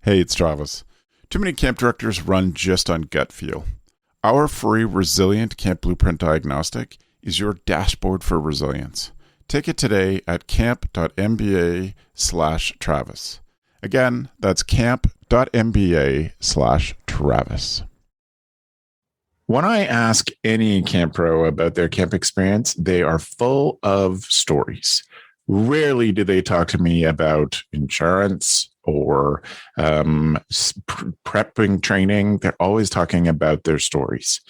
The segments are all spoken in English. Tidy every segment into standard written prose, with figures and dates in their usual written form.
Hey, it's Travis. Too many camp directors run just on gut feel. Our free Resilient Camp Blueprint Diagnostic is your dashboard for resilience. Take it today at camp.mba/Travis. Again, that's camp.mba/Travis. When I ask any camp pro about their camp experience, they are full of stories. Rarely do they talk to me about insurance or prepping training. They're always talking about their stories.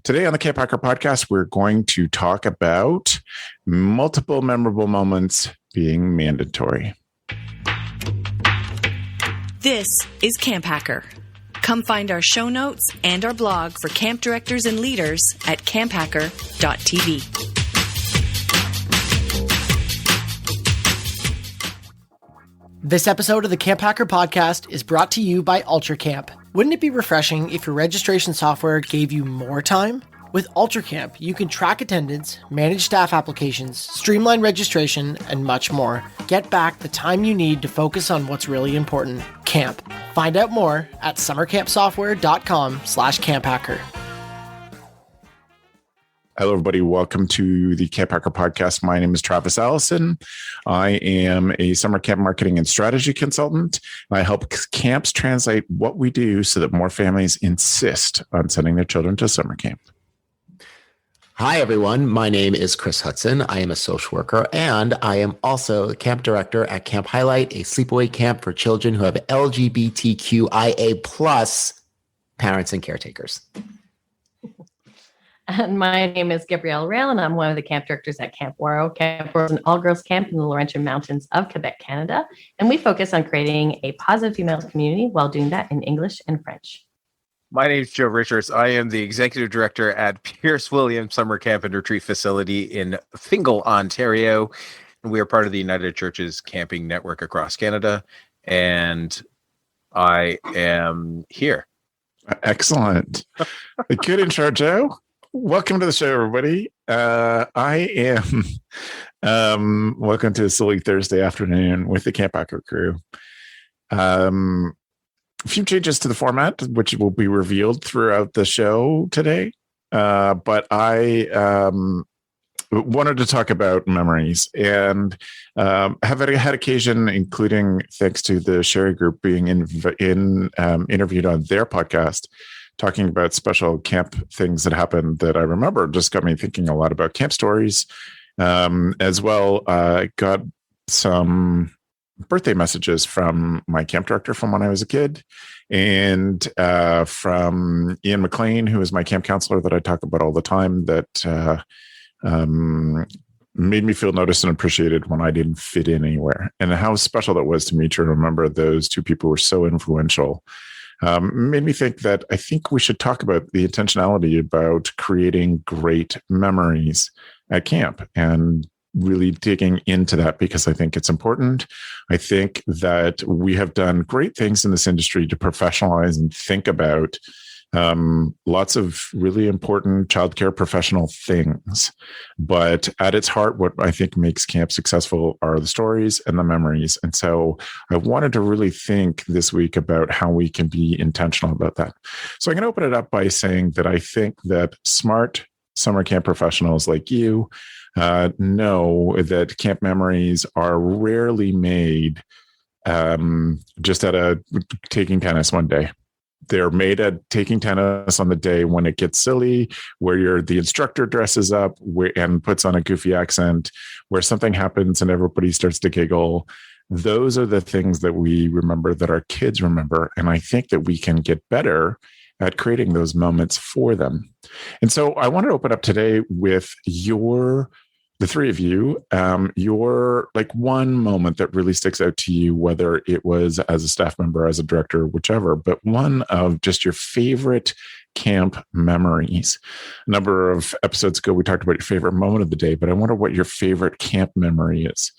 Today on the CampHacker podcast, we're going to talk about multiple memorable moments being mandatory. This is CampHacker. Come find our show notes and our blog for camp directors and leaders at camphacker.tv. This episode of the CampHacker podcast is brought to you by UltraCamp. Wouldn't it be refreshing if your registration software gave you more time? With UltraCamp, you can track attendance, manage staff applications, streamline registration, and much more. Get back the time you need to focus on what's really important, camp. Find out more at summercampsoftware.com/camphacker. Hello, everybody. Welcome to the CampHacker podcast. My name is Travis Allison. I am a summer camp marketing and strategy consultant. I help camps translate what we do so that more families insist on sending their children to summer camp. Hi, everyone. My name is Chris Hudson. I am a social worker, and I am also the camp director at Camp Highlight, a sleepaway camp for children who have LGBTQIA+ parents and caretakers. And my name is Gabrielle Rail, and I'm one of the camp directors at Camp Waro. Camp Waro is an all-girls camp in the Laurentian Mountains of Quebec, Canada. And we focus on creating a positive female community while doing that in English and French. My name is Joe Richards. I am the executive director at Pierce Williams Summer Camp and Retreat Facility in Fingal, Ontario. And we are part of the United Churches Camping Network across Canada. And I am here. Excellent. Good intro, Joe. Welcome to the show, everybody. I am welcome to a silly Thursday afternoon with the CampHacker crew. A few changes to the format, which will be revealed throughout the show today. But I wanted to talk about memories and have had occasion, including thanks to the Sherry Group being interviewed on their podcast, talking about special camp things that happened that I remember. Just got me thinking a lot about camp stories. As well, I got some birthday messages from my camp director from when I was a kid, and from Ian McLean, who is my camp counselor that I talk about all the time, that made me feel noticed and appreciated when I didn't fit in anywhere, and how special that was to me to remember those two people were so influential. Made me think that I think we should talk about the intentionality about creating great memories at camp and really digging into that, because I think it's important. I think that we have done great things in this industry to professionalize and think about lots of really important childcare professional things. But at its heart, what I think makes camp successful are the stories and the memories. And so I wanted to really think this week about how we can be intentional about that. So I'm going to open it up by saying that I think that smart summer camp professionals like you know that camp memories are rarely made just at taking tennis one day. They're made at taking tennis on the day when it gets silly, where the instructor dresses up and puts on a goofy accent, where something happens and everybody starts to giggle. Those are the things that we remember, that our kids remember. And I think that we can get better at creating those moments for them. And so I want to open up today with the three of you, your one moment that really sticks out to you, whether it was as a staff member, as a director, whichever, but one of just your favorite camp memories. A number of episodes ago, we talked about your favorite moment of the day, but I wonder what your favorite camp memory is.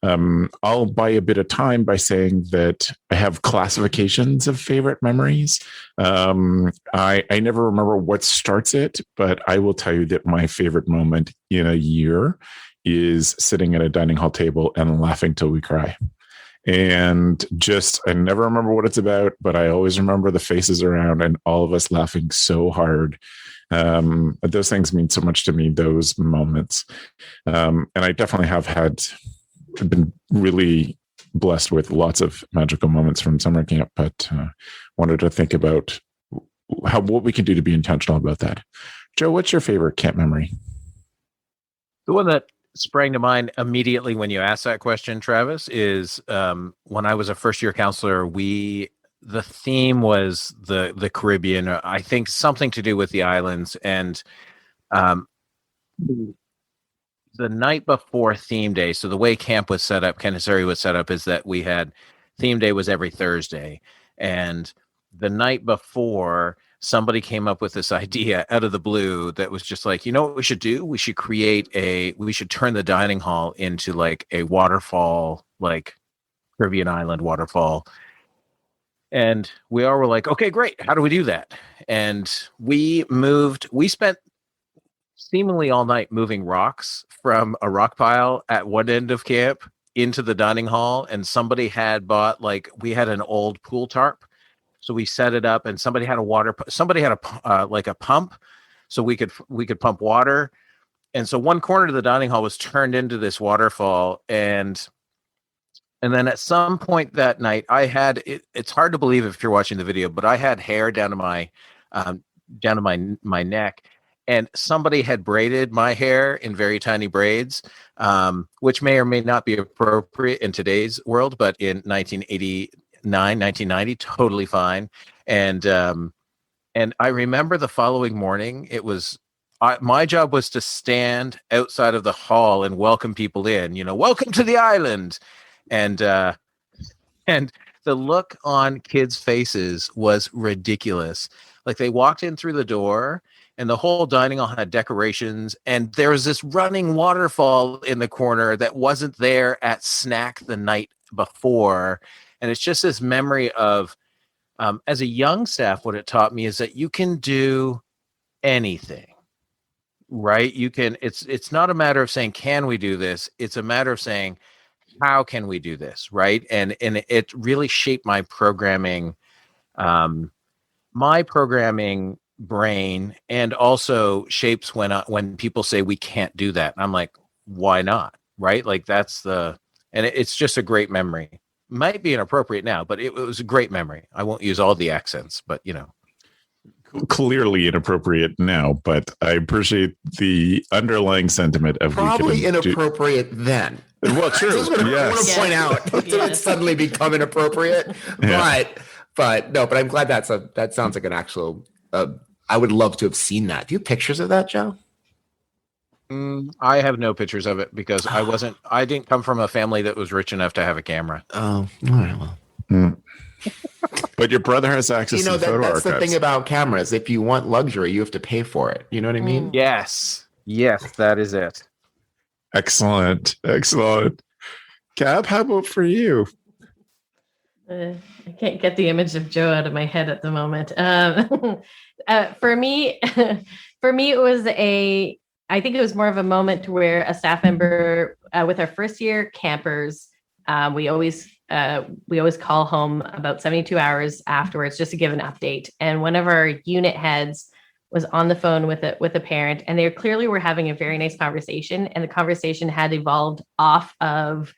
I'll buy a bit of time by saying that I have classifications of favorite memories. I never remember what starts it, but I will tell you that my favorite moment in a year is sitting at a dining hall table and laughing till we cry. And just, I never remember what it's about, but I always remember the faces around and all of us laughing so hard. Those things mean so much to me, those moments. And I definitely I've been really blessed with lots of magical moments from summer camp, but wanted to think about what we can do to be intentional about that. Joe, what's your favorite camp memory? The one that sprang to mind immediately when you asked that question, Travis, is when I was a first-year counselor, the theme was the Caribbean. I think something to do with the islands. And the night before theme day, so the way camp was set up, Kennesari was set up, is that we had theme day was every Thursday. And the night before, somebody came up with this idea out of the blue that was just like, you know what we should do? We should we should turn the dining hall into like a waterfall, like Caribbean island waterfall. And we all were like, okay, great. How do we do that? And we spent seemingly all night moving rocks from a rock pile at one end of camp into the dining hall. And somebody had bought, we had an old pool tarp. So we set it up, and somebody had a pump, so we could pump water. And so one corner of the dining hall was turned into this waterfall. And then at some point that night, I had it's hard to believe if you're watching the video, but I had hair down to my neck, and somebody had braided my hair in very tiny braids, which may or may not be appropriate in today's world, but in 1990, totally fine. And I remember the following morning, my job was to stand outside of the hall and welcome people in, welcome to the island. And the look on kids' faces was ridiculous. Like, they walked in through the door, and the whole dining hall had decorations, and there was this running waterfall in the corner that wasn't there at snack the night before. And it's just this memory of, as a young staff, what it taught me is that you can do anything, right? It's not a matter of saying, can we do this? It's a matter of saying, how can we do this, right? And it really shaped my programming brain, and also shapes when people say we can't do that. And I'm like, why not, right? Like, it's just a great memory. Might be inappropriate now, but it was a great memory. I won't use all the accents, but clearly inappropriate now, but I appreciate the underlying sentiment of probably inappropriate then. Well, true. I want to point out did it suddenly become inappropriate? Yeah. But I'm glad that sounds like an actual. I would love to have seen that. Do you have pictures of that, Joe? I have no pictures of it because I didn't come from a family that was rich enough to have a camera. Oh, all right. Well, but your brother has access to the photo archives. That's the thing about cameras. If you want luxury, you have to pay for it. You know what I mean? Yes, that is it. Excellent. Gab, how about for you? I can't get the image of Joe out of my head at the moment. For me, it was I think it was more of a moment where a staff member with our first year campers, we always call home about 72 hours afterwards just to give an update. And one of our unit heads was on the phone with a parent, and they clearly were having a very nice conversation. And the conversation had evolved off of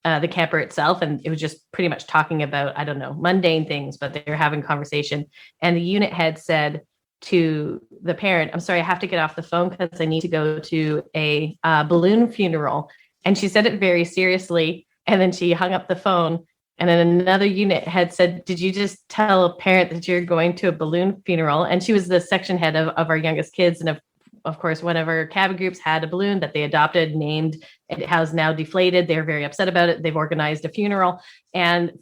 the camper itself. And it was just pretty much talking about, I don't know, mundane things, but they were having conversation. And the unit head said to the parent, I'm sorry, I have to get off the phone because I need to go to a balloon funeral. And she said it very seriously. And then she hung up the phone. And then another unit head said, did you just tell a parent that you're going to a balloon funeral? And she was the section head of our youngest kids. And of course, one of our cabin groups had a balloon that they adopted, named. It has now deflated. They're very upset about it. They've organized a funeral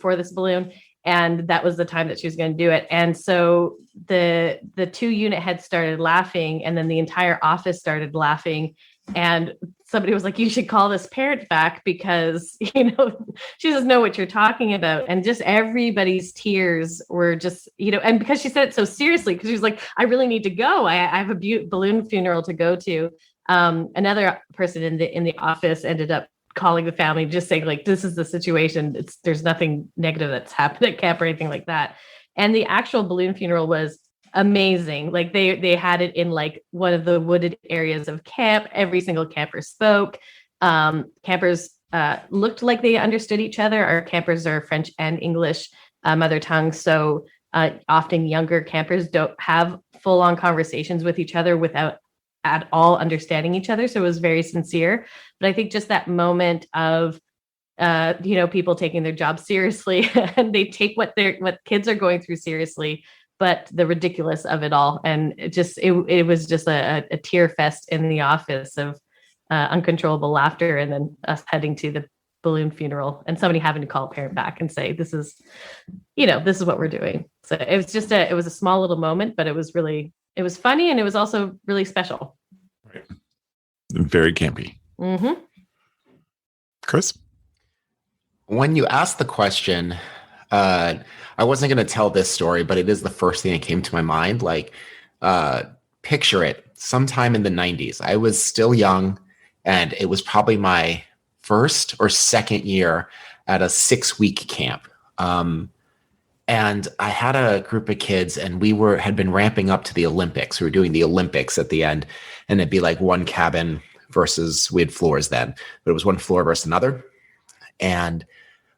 for this balloon. And that was the time that she was going to do it. And so the two unit heads started laughing, and then the entire office started laughing. And somebody was like, you should call this parent back because, she doesn't know what you're talking about. And just everybody's tears were just, and because she said it so seriously, because she was like, I really need to go. I have a balloon funeral to go to. Another person in the office ended up calling the family, just saying like, this is the situation. There's nothing negative that's happened at camp or anything like that. And the actual balloon funeral was amazing. Like they had it in like one of the wooded areas of camp. Every single camper spoke. Campers looked like they understood each other. Our campers are French and English mother tongue. So often younger campers don't have full-on conversations with each other without at all understanding each other. So it was very sincere. But I think just that moment of people taking their job seriously and they take what kids are going through seriously, but the ridiculous of it all. And it was just a tear fest in the office of uncontrollable laughter, and then us heading to the balloon funeral and somebody having to call a parent back and say, this is what we're doing. So it was it was a small little moment, but it was funny, and it was also really special. Right. Very campy. Mm-hmm. Chris? When you asked the question, I wasn't going to tell this story, but it is the first thing that came to my mind. Like, picture it sometime in the 90s. I was still young, and it was probably my first or second year at a 6-week camp. And I had a group of kids, and we had been ramping up to the Olympics. We were doing the Olympics at the end, and it'd be like one cabin versus, we had floors then, but it was one floor versus another. And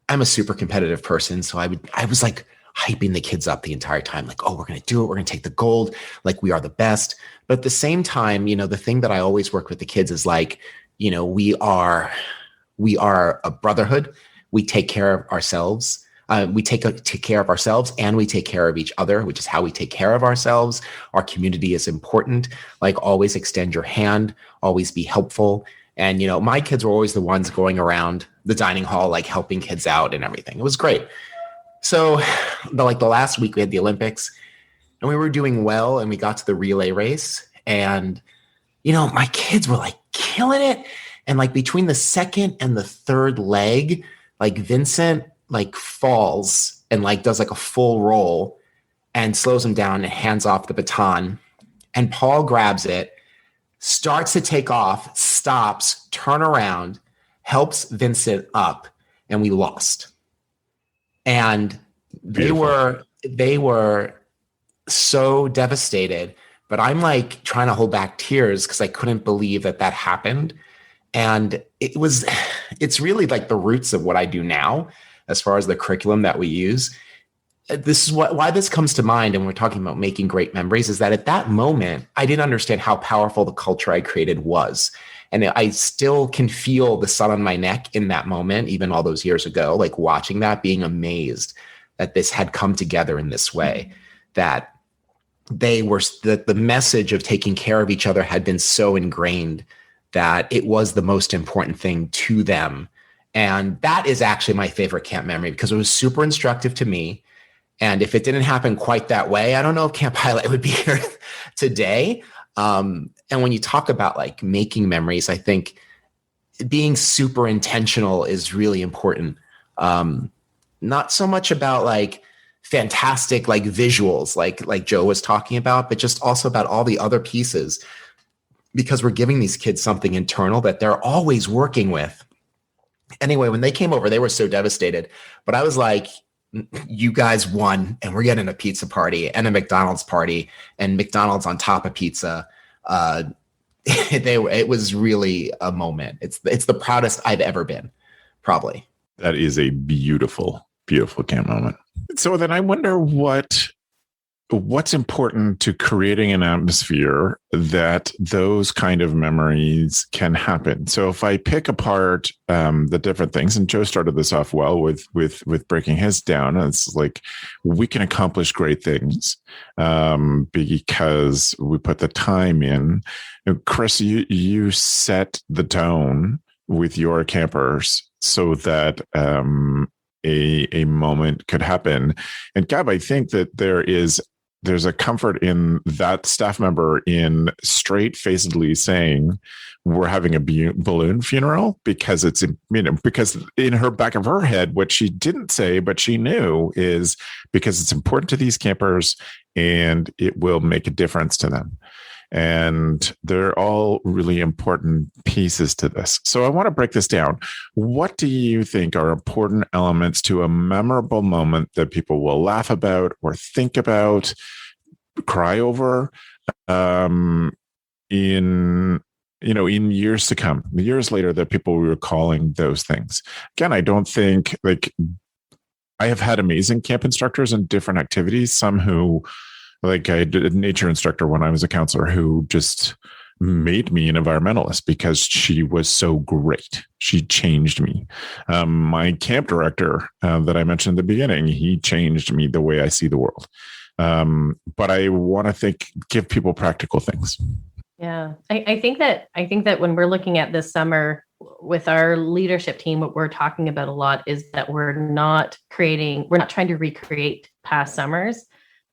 I'm a super competitive person. So I was like hyping the kids up the entire time. Like, oh, we're going to do it. We're going to take the gold. Like, we are the best. But at the same time, the thing that I always work with the kids is like, we are a brotherhood. We take care of ourselves. We take care of ourselves, and we take care of each other, which is how we take care of ourselves. Our community is important. Like, always extend your hand, always be helpful. And, my kids were always the ones going around the dining hall, like helping kids out and everything. It was great. So the last week we had the Olympics, and we were doing well, and we got to the relay race, and, my kids were like killing it. And like between the second and the third leg, like Vincent like falls and like does like a full roll and slows him down and hands off the baton. And Paul grabs it, starts to take off, stops, turn around, helps Vincent up, and we lost. And they were so devastated, but I'm like trying to hold back tears because I couldn't believe that happened. And it's really like the roots of what I do now, as far as the curriculum that we use. This is why this comes to mind, and we're talking about making great memories, is that at that moment, I didn't understand how powerful the culture I created was. And I still can feel the sun on my neck in that moment, even all those years ago, like watching that, being amazed that this had come together in this way, that the message of taking care of each other had been so ingrained that it was the most important thing to them. And that is actually my favorite camp memory, because it was super instructive to me. And if it didn't happen quite that way, I don't know if Camp Highlight would be here today. And when you talk about like making memories, I think being super intentional is really important. Not so much about like fantastic like visuals like Joe was talking about, but just also about all the other pieces, because we're giving these kids something internal that they're always working with. Anyway, when they came over, they were so devastated, but I was like, you guys won, and we're getting a pizza party and a McDonald's party, and McDonald's on top of pizza. It was really a moment. It's the proudest I've ever been, probably. That is a beautiful, beautiful camp moment. So then I wonder what's important to creating an atmosphere that those kind of memories can happen. So if I pick apart the different things, and Joe started this off well with breaking his down, it's like we can accomplish great things because we put the time in. Chris, you set the tone with your campers so that a moment could happen. And Gab, I think that there's a comfort in that staff member in straight-facedly saying we're having a balloon funeral, because because in her back of her head, what she didn't say, but she knew, is because it's important to these campers and it will make a difference to them. And they're all really important pieces to this. So I want to break this down. What do you think are important elements to a memorable moment that people will laugh about or think about, cry over, in years to come, years later, that people were recalling those things? Again, I don't think, like, I have had amazing camp instructors in different activities. Some who, like, I did a nature instructor when I was a counselor who just made me an environmentalist because she was so great. She changed me. My camp director that I mentioned at the beginning, he changed me the way I see the world. But I want to give people practical things. Yeah, I think that when we're looking at this summer with our leadership team, what we're talking about a lot is that we're not trying to recreate past summers.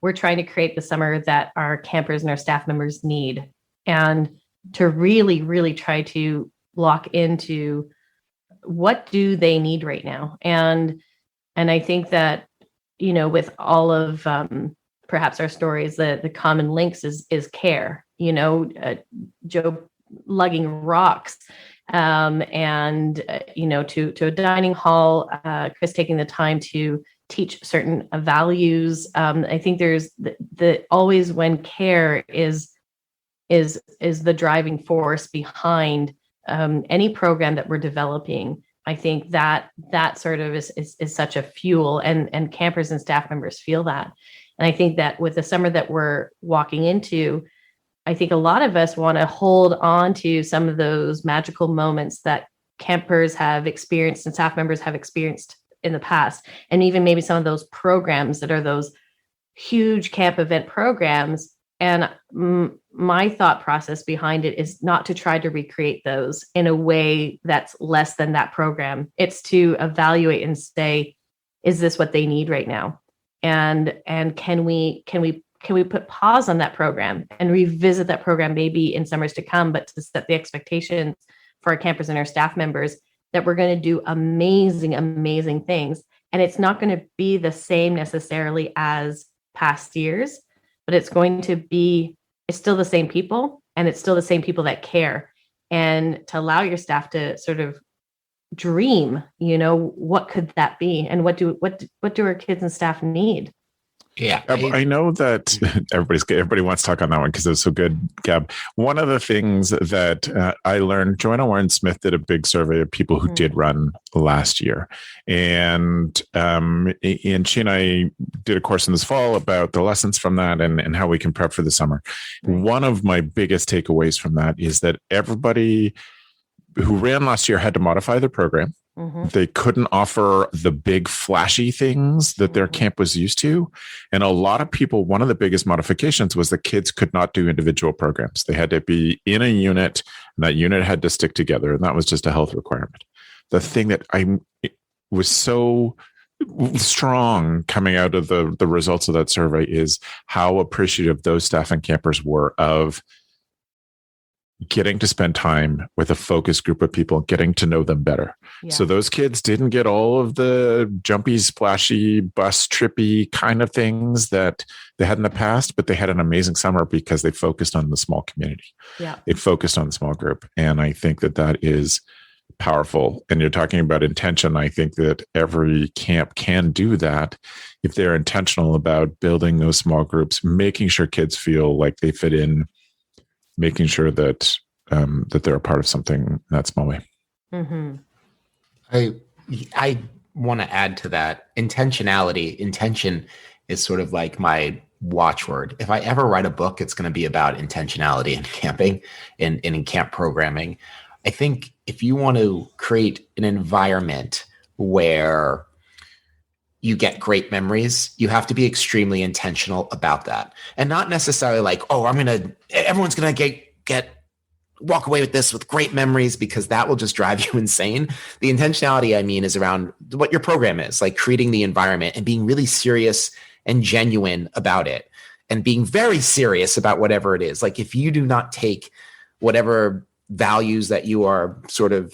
We're trying to create the summer that our campers and our staff members need, and to really, really try to lock into what do they need right now. And I think that, with all of perhaps our stories, the common links is care. Joe lugging rocks, and to a dining hall, Chris taking the time to teach certain values. I think there's the always when care is the driving force behind any program that we're developing. I think that sort of is such a fuel, and campers and staff members feel that. And I think that with the summer that we're walking into, I think a lot of us want to hold on to some of those magical moments that campers have experienced and staff members have experienced in the past. And even maybe some of those programs that are those huge camp event programs. And my thought process behind it is not to try to recreate those in a way that's less than that program. It's to evaluate and say, is this what they need right now? And can we put pause on that program and revisit that program maybe in summers to come, but to set the expectations for our campers and our staff members that we're going to do amazing, amazing things. And it's not going to be the same necessarily as past years, but it's still the same people, and it's still the same people that care. And to allow your staff to sort of dream, what could that be? And what do our kids and staff need? Yeah, I know that everybody wants to talk on that one because it was so good, Gab. One of the things that I learned, Joanna Warren Smith did a big survey of people who did run last year, and she and I did a course in this fall about the lessons from that and how we can prep for the summer. One of my biggest takeaways from that is that everybody who ran last year had to modify their program. Mm-hmm. They couldn't offer the big flashy things that their camp was used to. And a lot of people, one of the biggest modifications was that kids could not do individual programs. They had to be in a unit, and that unit had to stick together. And that was just a health requirement. The thing that was so strong coming out of the results of that survey is how appreciative those staff and campers were of getting to spend time with a focus group of people, getting to know them better. Yeah. So those kids didn't get all of the jumpy, splashy, bus trippy kind of things that they had in the past, but they had an amazing summer because they focused on the small community. Yeah. They focused on the small group. And I think that is powerful. And you're talking about intention. I think that every camp can do that if they're intentional about building those small groups, making sure kids feel like they fit in, making sure that they're a part of something in that small way. Mm-hmm. I want to add to that intentionality. Intention is sort of like my watchword. If I ever write a book, it's going to be about intentionality in camping and in camp programming. I think if you want to create an environment where you get great memories, you have to be extremely intentional about that. And not necessarily like, oh, everyone's going to walk away with this with great memories, because that will just drive you insane. The intentionality, I mean, is around what your program is, like creating the environment and being really serious and genuine about it, and being very serious about whatever it is. Like if you do not take whatever values that you are sort of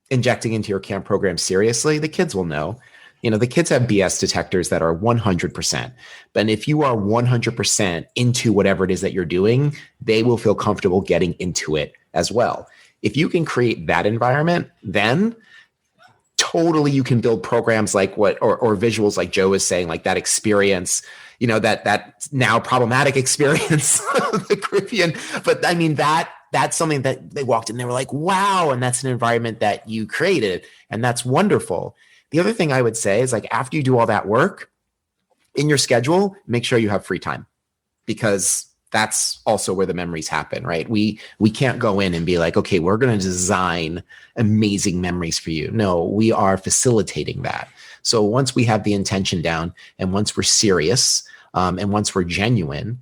injecting into your camp program seriously, the kids will know. The kids have BS detectors that are 100%. But if you are 100% into whatever it is that you're doing, they will feel comfortable getting into it as well. If you can create that environment, then totally you can build programs like or visuals like Joe is saying, like that experience, that now problematic experience of the Caribbean. But I mean, that's something that they walked in, they were like, wow. And that's an environment that you created. And that's wonderful. The other thing I would say is, like, after you do all that work in your schedule, make sure you have free time, because that's also where the memories happen, right? We can't go in and be like, okay, we're going to design amazing memories for you. No, we are facilitating that. So once we have the intention down, and once we're serious, and once we're genuine,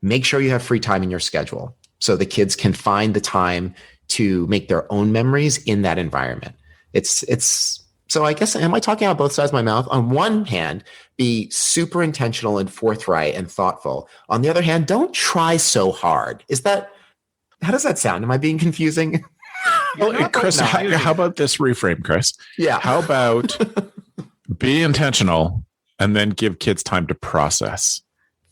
make sure you have free time in your schedule so the kids can find the time to make their own memories in that environment. So I guess, am I talking out both sides of my mouth? On one hand, be super intentional and forthright and thoughtful. On the other hand, don't try so hard. How does that sound? Am I being confusing? Well, Chris, how about this reframe, Chris? Yeah. How about be intentional and then give kids time to process?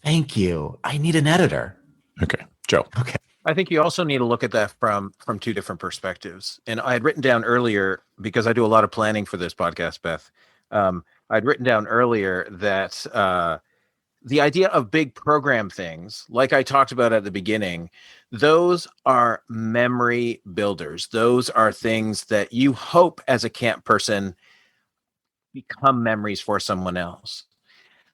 Thank you. I need an editor. Okay. Joe. Okay. I think you also need to look at that from two different perspectives. And I had written down earlier, because I do a lot of planning for this podcast, Beth, I'd written down earlier that the idea of big program things, like I talked about at the beginning, those are memory builders. Those are things that you hope as a camp person become memories for someone else.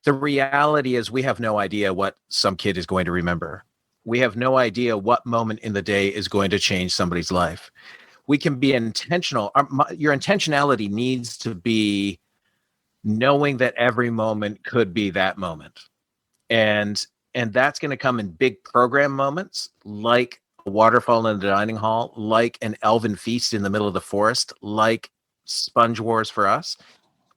The reality is we have no idea what some kid is going to remember. We have no idea what moment in the day is going to change somebody's life. We can be intentional. Your intentionality needs to be knowing that every moment could be that moment. And that's going to come in big program moments, like a waterfall in the dining hall, like an elven feast in the middle of the forest, like Sponge Wars for us.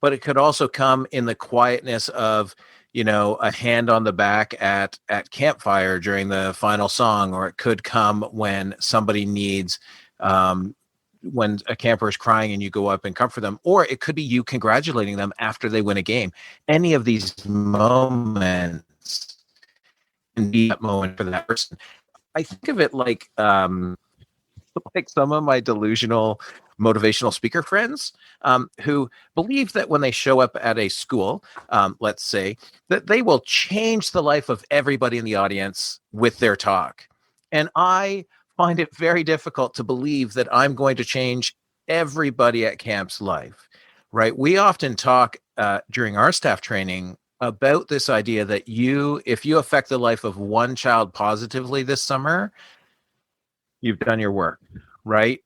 But it could also come in the quietness of, a hand on the back at campfire during the final song, or it could come when somebody needs, when a camper is crying and you go up and comfort them, or it could be you congratulating them after they win a game. Any of these moments can be that moment for that person. I think of it like some of my delusional motivational speaker friends who believe that when they show up at a school, let's say, that they will change the life of everybody in the audience with their talk. And I find it very difficult to believe that I'm going to change everybody at camp's life, right? We often talk during our staff training about this idea that if you affect the life of one child positively this summer, you've done your work, right?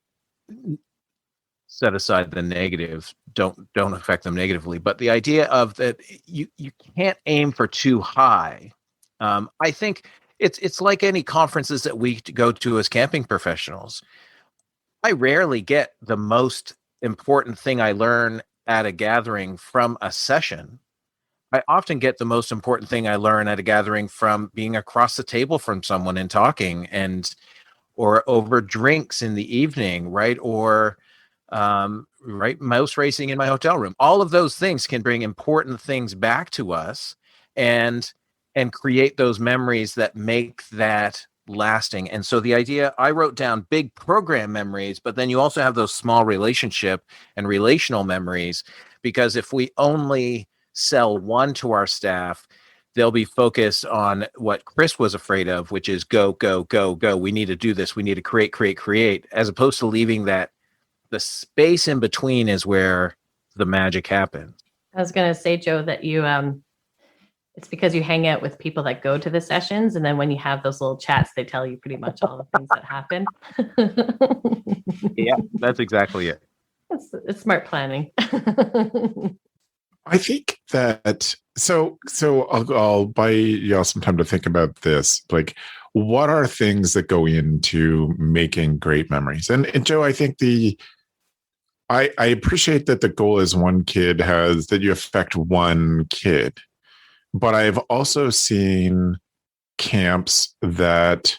Set aside the negative, don't affect them negatively. But the idea of that you can't aim for too high. I think it's like any conferences that we go to as camping professionals. I rarely get the most important thing I learn at a gathering from a session. I often get the most important thing I learn at a gathering from being across the table from someone and talking, or over drinks in the evening, right? Or right, mouse racing in my hotel room. All of those things can bring important things back to us and create those memories that make that lasting. And so the idea, I wrote down big program memories, but then you also have those small relationship and relational memories, because if we only sell one to our staff, they'll be focused on what Chris was afraid of, which is go, go, go, go. We need to do this. We need to create, as opposed to leaving that the space in between is where the magic happens. I was going to say, Joe, that you, it's because you hang out with people that go to the sessions. And then when you have those little chats, they tell you pretty much all the things that happen. Yeah, that's exactly it. It's smart planning. I think that so I'll buy y'all some time to think about this. Like, what are things that go into making great memories? And Joe, I think I appreciate that the goal is one kid that you affect one kid, but I've also seen camps that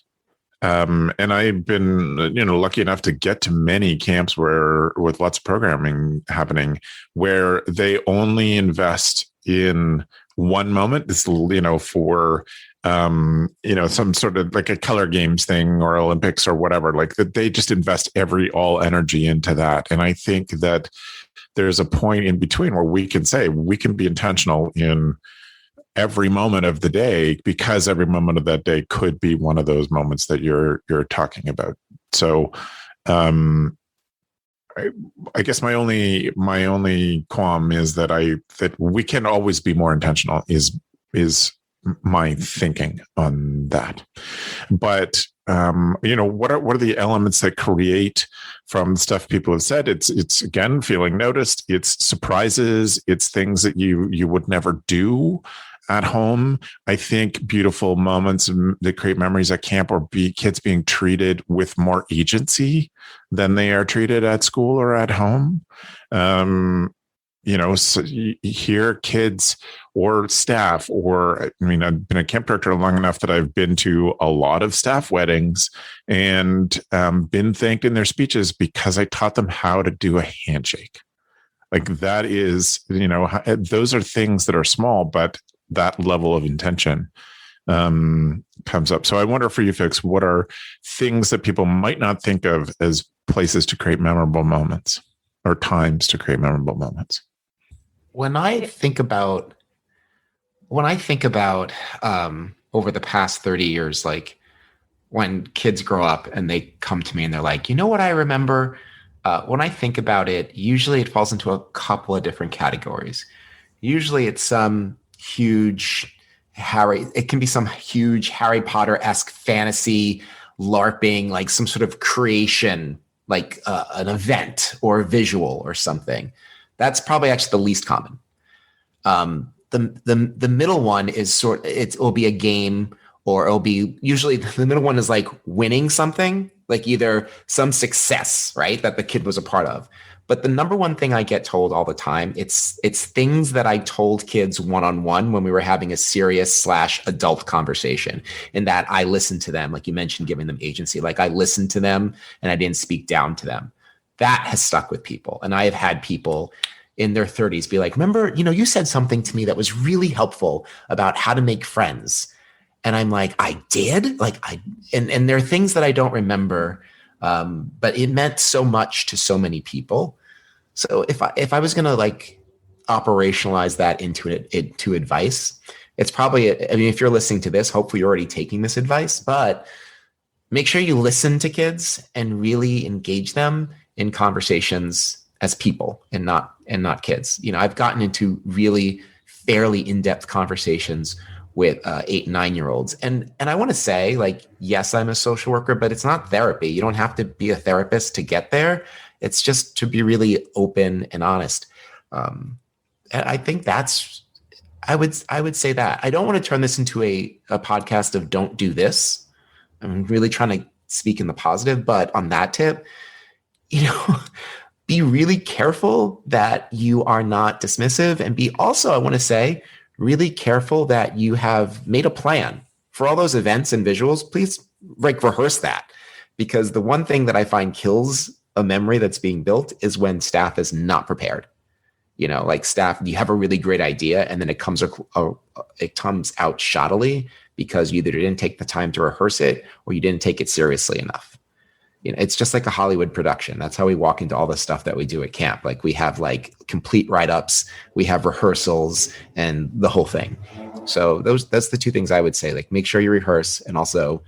And I've been, lucky enough to get to many camps where, with lots of programming happening, where they only invest in one moment. This, for some sort of like a color games thing or Olympics or whatever, like that they just invest all energy into that. And I think that there's a point in between where we can say we can be intentional in every moment of the day, because every moment of that day could be one of those moments that you're talking about. So I guess my only qualm is that we can always be more intentional is my thinking on that. But what are the elements that create from stuff people have said? It's again feeling noticed, it's surprises, it's things that you would never do at home. I think beautiful moments that create memories at camp or kids being treated with more agency than they are treated at school or at home. So you hear kids or staff, I've been a camp director long enough that I've been to a lot of staff weddings and been thanked in their speeches because I taught them how to do a handshake. Like that is, those are things that are small, but that level of intention comes up. So I wonder for you folks, what are things that people might not think of as places to create memorable moments or times to create memorable moments? When I think about over the past 30 years, like when kids grow up and they come to me and they're like, you know what I remember? When I think about it, usually it falls into a couple of different categories. Usually it's some huge it can be some huge Harry Potter-esque fantasy LARPing, like some sort of creation, like an event or a visual or something. That's probably actually the least common. The middle one is it will be a game, or it'll be usually the middle one is like winning something, like either some success, right, that the kid was a part of. But the number one thing I get told all the time, it's things that I told kids one-on-one when we were having a serious / adult conversation, and that I listened to them, like you mentioned, giving them agency. Like I listened to them and I didn't speak down to them. That has stuck with people. And I have had people in their 30s be like, remember, you said something to me that was really helpful about how to make friends. And I'm like, I did? And there are things that I don't remember, but it meant so much to so many people. So if I was going to like operationalize that into advice, it's probably, if you're listening to this, hopefully you're already taking this advice, but make sure you listen to kids and really engage them in conversations as people and not kids. I've gotten into really fairly in-depth conversations with 8 and 9-year-olds. And I want to say, like, yes, I'm a social worker, but it's not therapy. You don't have to be a therapist to get there. It's just to be really open and honest. And I think I would say that. I don't want to turn this into a podcast of don't do this. I'm really trying to speak in the positive, but on that tip, be really careful that you are not dismissive, and be also, I want to say, really careful that you have made a plan for all those events and visuals. Please rehearse that, because the one thing that I find kills a memory that's being built is when staff is not prepared. Like staff, you have a really great idea and then it comes out shoddily because you either didn't take the time to rehearse it or you didn't take it seriously enough. It's just like a Hollywood production. That's how we walk into all the stuff that we do at camp. Like we have like complete write-ups, we have rehearsals, and the whole thing. So that's the two things I would say. Like make sure you rehearse, and also,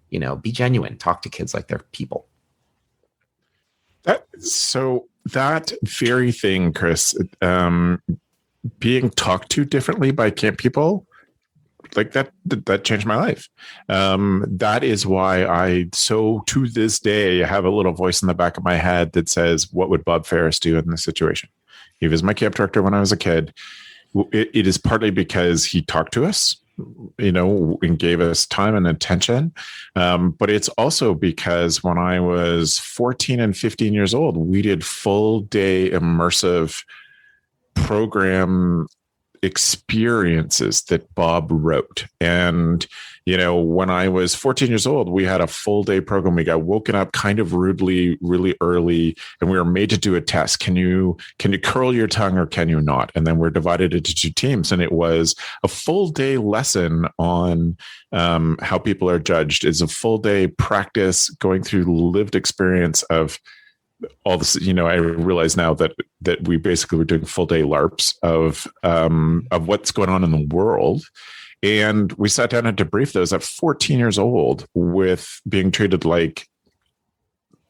be genuine. Talk to kids like they're people. That very thing, Chris, being talked to differently by camp people, like that changed my life. That is why to this day, have a little voice in the back of my head that says, what would Bob Ferris do in this situation? He was my camp director when I was a kid. It is partly because he talked to us, and gave us time and attention. But it's also because when I was 14 and 15 years old, we did full day immersive program experiences that Bob wrote. And, when I was 14 years old, we had a full day program. We got woken up kind of rudely, really early, and we were made to do a test. Can you curl your tongue or can you not? And then we're divided into two teams. And it was a full day lesson on how people are judged. It's a full day practice going through lived experience of all this. I realize now that we basically were doing full day LARPs of what's going on in the world. And we sat down and debriefed those at 14 years old with being treated like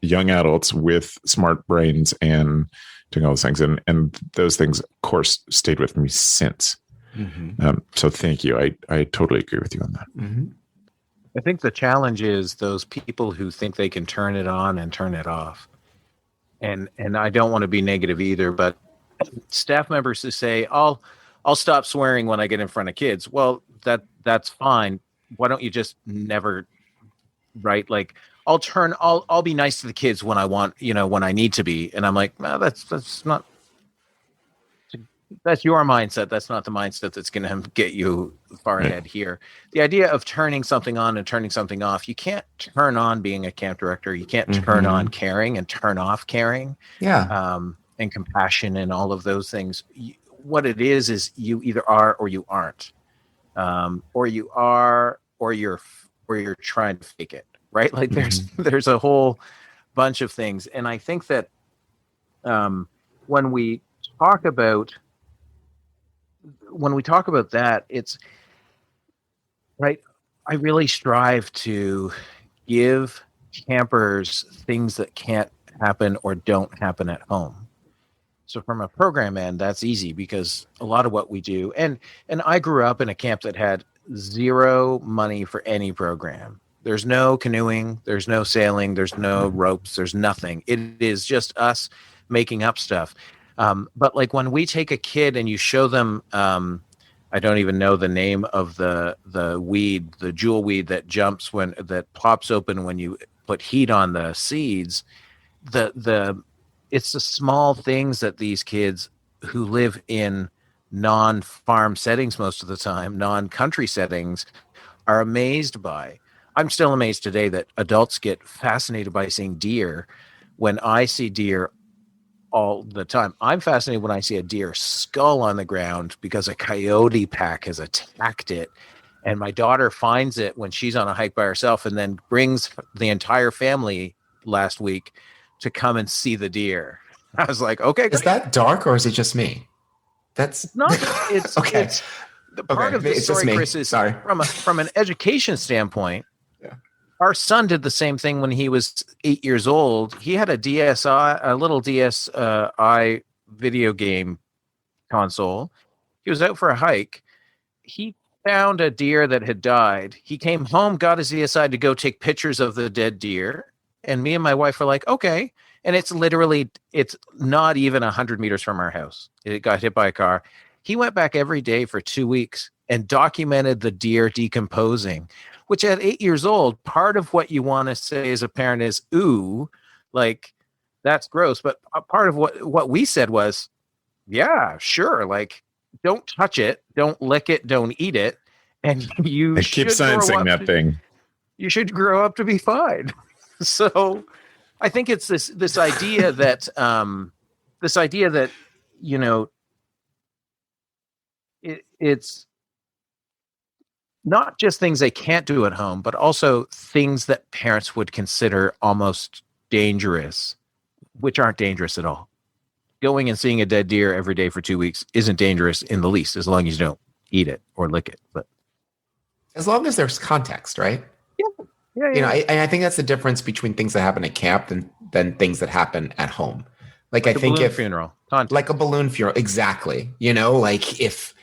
young adults with smart brains and doing all those things. And those things, of course, stayed with me since. Mm-hmm. So thank you. I totally agree with you on that. Mm-hmm. I think the challenge is those people who think they can turn it on and turn it off. And I don't want to be negative either, but staff members who say, I'll stop swearing when I get in front of kids. Well, that's fine. Why don't you just never, right? Like I'll be nice to the kids when I want, when I need to be. And I'm like, no, that's not, that's your mindset. That's not the mindset that's going to get you far ahead here. The idea of turning something on and turning something off, you can't turn on being a camp director. You can't turn on caring and turn off caring. Yeah. And compassion and all of those things. What it is you either are or you aren't. Or you are, or you're trying to fake it, right? Like there's a whole bunch of things. And I think that when we talk about that, it's right. I really strive to give campers things that can't happen or don't happen at home. So from a program end, that's easy because a lot of what we do, and I grew up in a camp that had zero money for any program. There's no canoeing, there's no sailing, there's no ropes, there's nothing. It is just us making up stuff. But like when we take a kid and you show them, I don't even know the name of the weed, the jewel weed that jumps that pops open when you put heat on the seeds. It's the small things that these kids who live in non-farm settings most of the time, non-country settings, are amazed by. I'm still amazed today that adults get fascinated by seeing deer when I see deer all the time. I'm fascinated when I see a deer skull on the ground because a coyote pack has attacked it. And my daughter finds it when she's on a hike by herself and then brings the entire family last week to come and see the deer. I was like, okay, great. Is that dark or is it just me? That's not. It's okay. It's the part of the story, Chris, is from an education standpoint. Yeah. Our son did the same thing when he was 8 years old. He had a little DSi video game console. He was out for a hike. He found a deer that had died. He came home, got his DSi to go take pictures of the dead deer. And me and my wife were like, okay. And it's not even 100 meters from our house. It got hit by a car. He went back every day for 2 weeks and documented the deer decomposing, which at 8 years old, part of what you want to say as a parent is, ooh, like that's gross. But a part of what we said was, yeah, sure. Like, don't touch it. Don't lick it. Don't eat it. And you keep sensing that thing. You should grow up to be fine. So I think it's this idea that it's not just things they can't do at home, but also things that parents would consider almost dangerous, which aren't dangerous at all. Going and seeing a dead deer every day for 2 weeks isn't dangerous in the least, as long as you don't eat it or lick it. But as long as there's context, right? Yeah. I think that's the difference between things that happen at camp than things that happen at home. Like I think if funeral, like a balloon funeral, exactly. Like if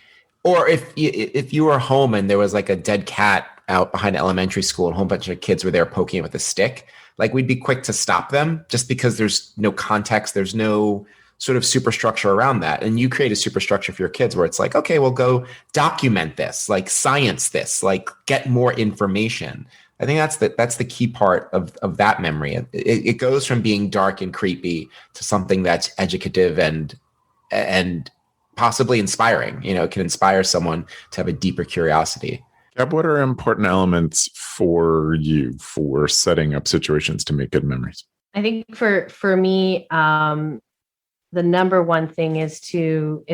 you were home and there was like a dead cat out behind elementary school and a whole bunch of kids were there poking it with a stick, like we'd be quick to stop them just because there's no context, there's no sort of superstructure around that. And you create a superstructure for your kids where it's like, okay, we'll go document this, like science this, like get more information. I think that's the key part of that memory. It goes from being dark and creepy to something that's educative and possibly inspiring. It can inspire someone to have a deeper curiosity. Gab, what are important elements for you for setting up situations to make good memories? I think for me, the number one thing is to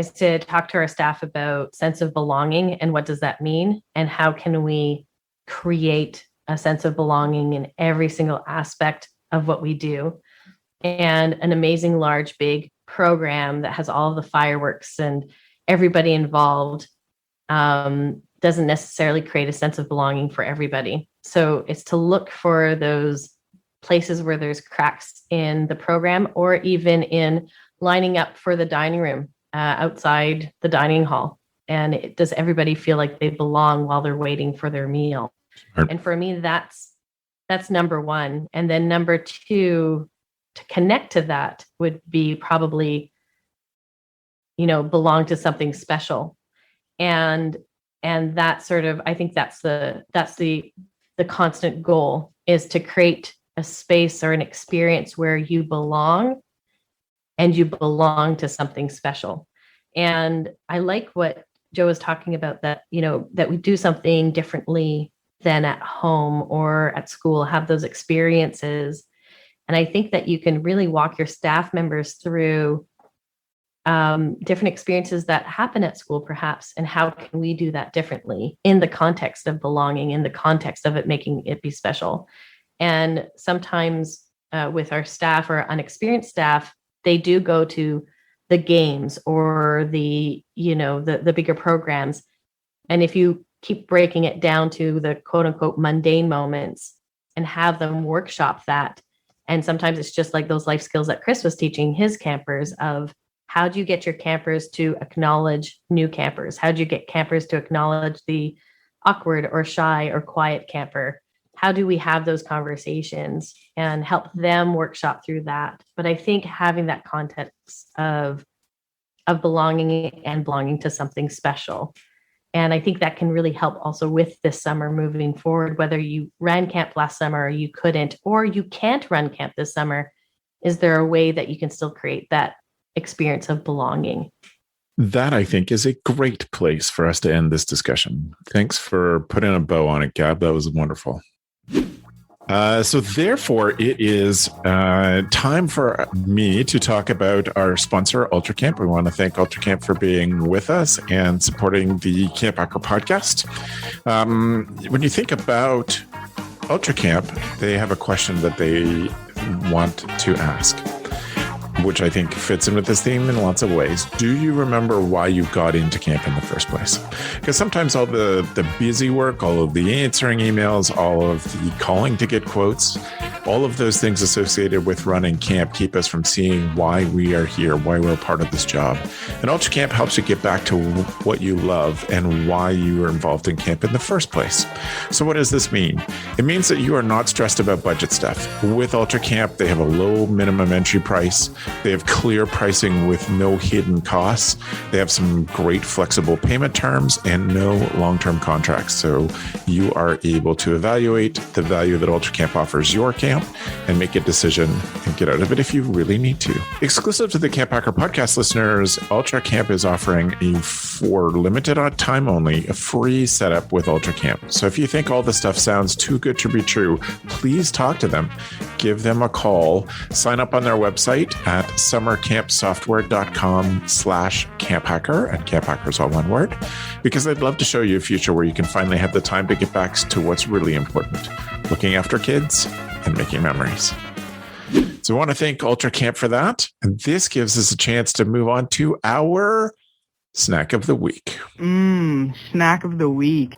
talk to our staff about sense of belonging and what does that mean, and how can we create a sense of belonging in every single aspect of what we do. And an amazing, large, big program that has all of the fireworks and everybody involved doesn't necessarily create a sense of belonging for everybody. So it's to look for those places where there's cracks in the program, or even in lining up for the dining room outside the dining hall. And does everybody feel like they belong while they're waiting for their meal? Sure. And for me, that's number one. And then number two, to connect to that would be probably, belong to something special. And that sort of, I think that's the constant goal, is to create a space or an experience where you belong, and you belong to something special. And I like what Joe was talking about, that, that we do something differently than at home or at school, have those experiences. And I think that you can really walk your staff members through different experiences that happen at school, perhaps, and how can we do that differently in the context of belonging, in the context of it making it be special. And sometimes with our staff or unexperienced staff, they do go to the games or the bigger programs. And if you keep breaking it down to the quote unquote mundane moments and have them workshop that. And sometimes it's just like those life skills that Chris was teaching his campers of, how do you get your campers to acknowledge new campers? How do you get campers to acknowledge the awkward or shy or quiet camper? How do we have those conversations and help them workshop through that? But I think having that context of belonging and belonging to something special. And I think that can really help also with this summer moving forward, whether you ran camp last summer or you couldn't, or you can't run camp this summer. Is there a way that you can still create that experience of belonging? That, I think, is a great place for us to end this discussion. Thanks for putting a bow on it, Gab. That was wonderful. So therefore, it is time for me to talk about our sponsor, UltraCamp. We want to thank UltraCamp for being with us and supporting the CampHacker podcast. When you think about UltraCamp, they have a question that they want to ask, which I think fits in with this theme in lots of ways. Do you remember why you got into camp in the first place? Because sometimes all the busy work, all of the answering emails, all of the calling to get quotes, all of those things associated with running camp keep us from seeing why we are here, why we're a part of this job. And UltraCamp helps you get back to what you love and why you were involved in camp in the first place. So what does this mean? It means that you are not stressed about budget stuff. With UltraCamp, they have a low minimum entry price. They have clear pricing with no hidden costs. They have some great flexible payment terms and no long-term contracts. So you are able to evaluate the value that UltraCamp offers your camp and make a decision and get out of it if you really need to. Exclusive to the CampHacker podcast listeners, UltraCamp is offering for limited time only, a free setup with UltraCamp. So if you think all this stuff sounds too good to be true, please talk to them. Give them a call. Sign up on their website at summercampsoftware.com/CampHacker, and CampHacker is all one word, because I'd love to show you a future where you can finally have the time to get back to what's really important, looking after kids and making memories. So I want to thank UltraCamp for that. And this gives us a chance to move on to our snack of the week. Snack of the week.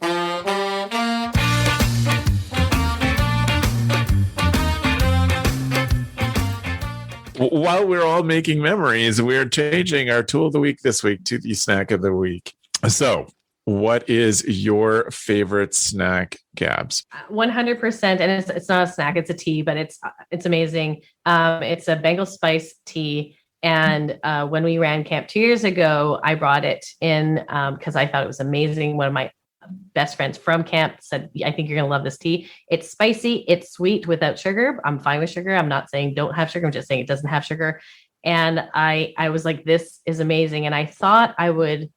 While we're all making memories, we're changing our tool of the week this week to the snack of the week. So what is your favorite snack, Gabs? 100%. And it's not a snack, it's a tea, but it's amazing. It's a Bengal spice tea. And when we ran camp 2 years ago, I brought it in because I thought it was amazing. One of my best friends from camp said, I think you're going to love this tea. It's spicy. It's sweet without sugar. I'm fine with sugar. I'm not saying don't have sugar. I'm just saying it doesn't have sugar. And I was like, this is amazing. And I thought I would,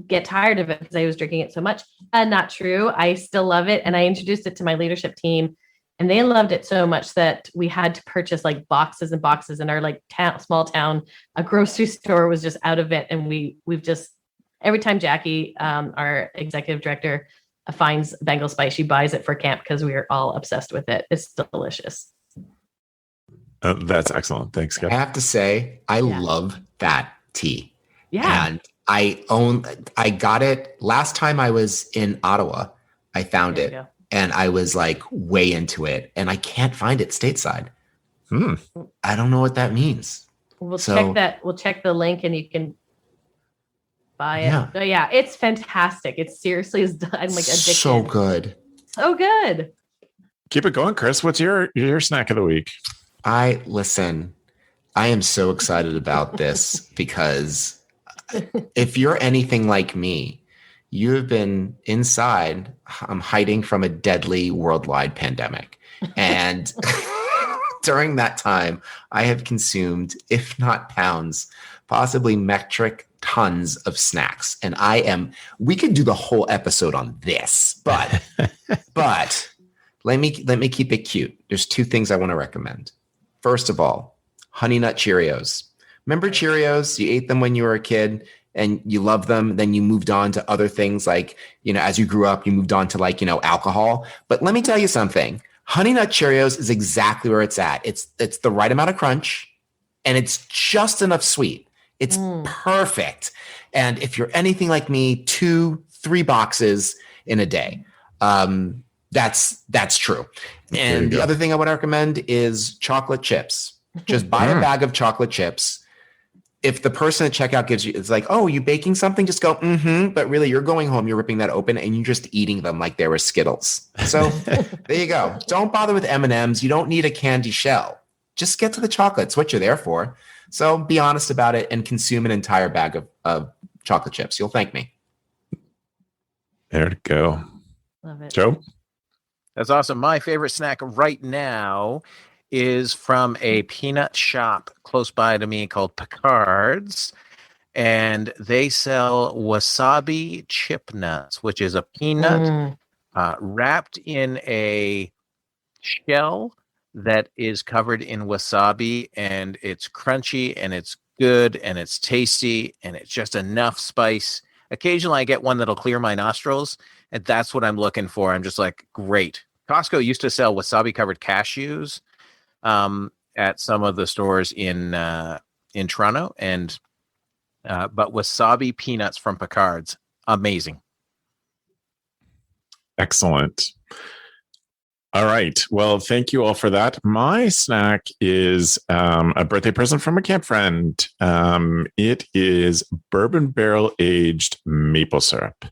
get tired of it because I was drinking it so much. Not true. I still love it. And I introduced it to my leadership team and they loved it so much that we had to purchase like boxes and boxes in our like small town. A grocery store was just out of it. And we've just, every time Jackie, our executive director, finds Bengal spice, she buys it for camp because we are all obsessed with it. It's delicious. That's excellent. Thanks, Gab. I have to say, I love that tea. Yeah. And I got it last time I was in Ottawa. I found it and I was like way into it and I can't find it stateside. I don't know what that means. We'll check that. We'll check the link and you can buy it. Yeah. But yeah, it's fantastic. It's seriously, I'm like addicted. So good. So good. Keep it going, Chris. What's your snack of the week? I am so excited about this because if you're anything like me, you have been inside. I'm hiding from a deadly worldwide pandemic. And during that time, I have consumed, if not pounds, possibly metric tons of snacks. And we could do the whole episode on this, but let me keep it cute. There's two things I want to recommend. First of all, Honey Nut Cheerios. Remember Cheerios? You ate them when you were a kid and you loved them. Then you moved on to other things like, as you grew up, you moved on to like, alcohol. But let me tell you something. Honey Nut Cheerios is exactly where it's at. It's the right amount of crunch and it's just enough sweet. It's perfect. And if you're anything like me, 2-3 boxes in a day. That's true. And the other thing I would recommend is chocolate chips. Just buy a bag of chocolate chips. If the person at checkout gives you, it's like, oh, you baking something? Just go, but really you're going home, you're ripping that open and you're just eating them like they were Skittles. So there you go. Don't bother with M&Ms. You don't need a candy shell. Just get to the chocolate. It's what you're there for. So be honest about it and consume an entire bag of chocolate chips. You'll thank me. There to go. Love it. Joe? That's awesome. My favorite snack right now is from a peanut shop close by to me called Picard's. And they sell wasabi chip nuts, which is a peanut wrapped in a shell that is covered in wasabi. And it's crunchy and it's good and it's tasty and it's just enough spice. Occasionally I get one that'll clear my nostrils. And that's what I'm looking for. I'm just like, great. Costco used to sell wasabi covered cashews at some of the stores in Toronto, and but wasabi peanuts from Picard's, amazing. Excellent. All right. Well, thank you all for that. My snack is a birthday present from a camp friend. It is bourbon barrel aged maple syrup.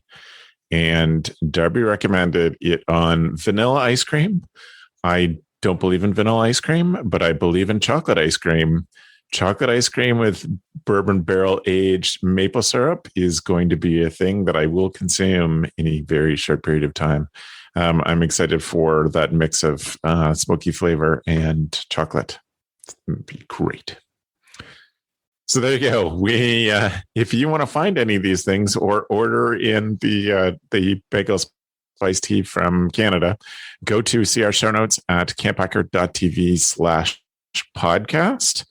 And Darby recommended it on vanilla ice cream. I don't believe in vanilla ice cream, but I believe in chocolate ice cream. Chocolate ice cream with bourbon barrel aged maple syrup is going to be a thing that I will consume in a very short period of time. I'm excited for that mix of smoky flavor and chocolate. It'd be great. So there you go. We, if you want to find any of these things or order in the bagel spice tea from Canada, go to see our show notes at camphacker.tv/podcast.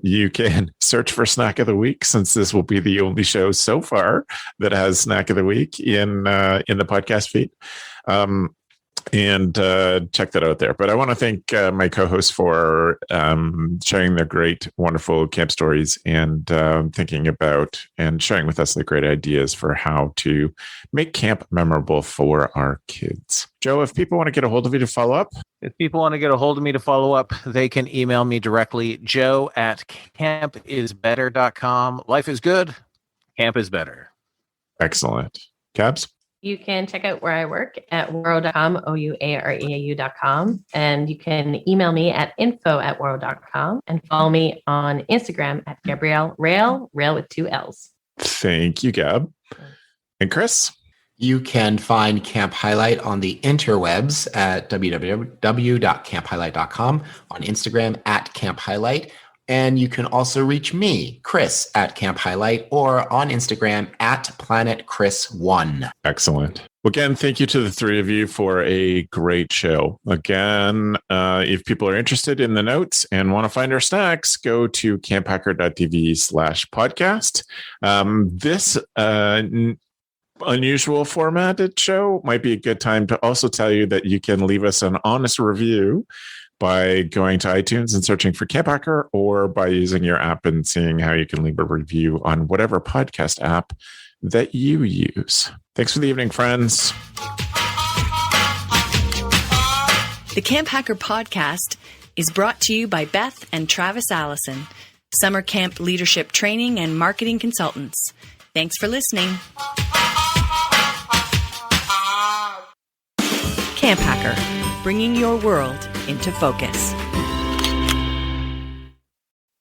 You can search for Snack of the Week, since this will be the only show so far that has Snack of the Week in the podcast feed. And check that out there. But I want to thank my co-hosts for sharing their great, wonderful camp stories and thinking about and sharing with us the great ideas for how to make camp memorable for our kids. Joe, if people want to get a hold of you to follow up? If people want to get a hold of me to follow up, they can email me directly, joe@campisbetter.com. Life is good. Camp is better. Excellent. Gabz? You can check out where I work at waro.com, ouareau.com. And you can email me at info@waro.com and follow me on Instagram at Gabrielle Rail with 2 L's. Thank you, Gab. And Chris? You can find Camp Highlight on the interwebs at www.camphighlight.com, on Instagram at Camp Highlight. And you can also reach me, Chris, at Camp Highlight, or on Instagram at PlanetChris1. Excellent. Well, again, thank you to the three of you for a great show. Again, if people are interested in the notes and want to find our snacks, go to camphacker.tv/podcast. This unusual formatted show might be a good time to also tell you that you can leave us an honest review by going to iTunes and searching for CampHacker, or by using your app and seeing how you can leave a review on whatever podcast app that you use. Thanks for the evening, friends. The Camp Hacker podcast is brought to you by Beth and Travis Allison, summer camp leadership training and marketing consultants. Thanks for listening. Camp Hacker, bringing your world into focus.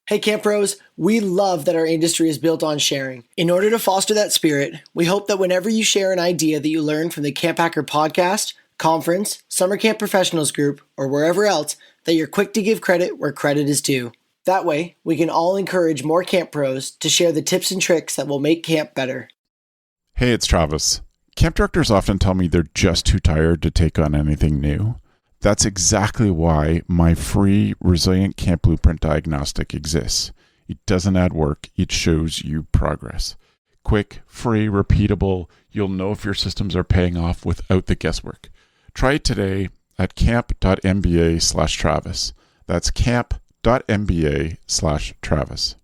Hey Camp Pros, we love that our industry is built on sharing. In order to foster that spirit, we hope that whenever you share an idea that you learned from the Camp Hacker podcast, conference, summer camp professionals group, or wherever else, that you're quick to give credit where credit is due. That way, we can all encourage more Camp Pros to share the tips and tricks that will make camp better. Hey, it's Travis. Camp directors often tell me they're just too tired to take on anything new. That's exactly why my free Resilient Camp Blueprint Diagnostic exists. It doesn't add work, it shows you progress. Quick, free, repeatable, you'll know if your systems are paying off without the guesswork. Try it today at camp.mba/Travis. That's camp.mba/Travis.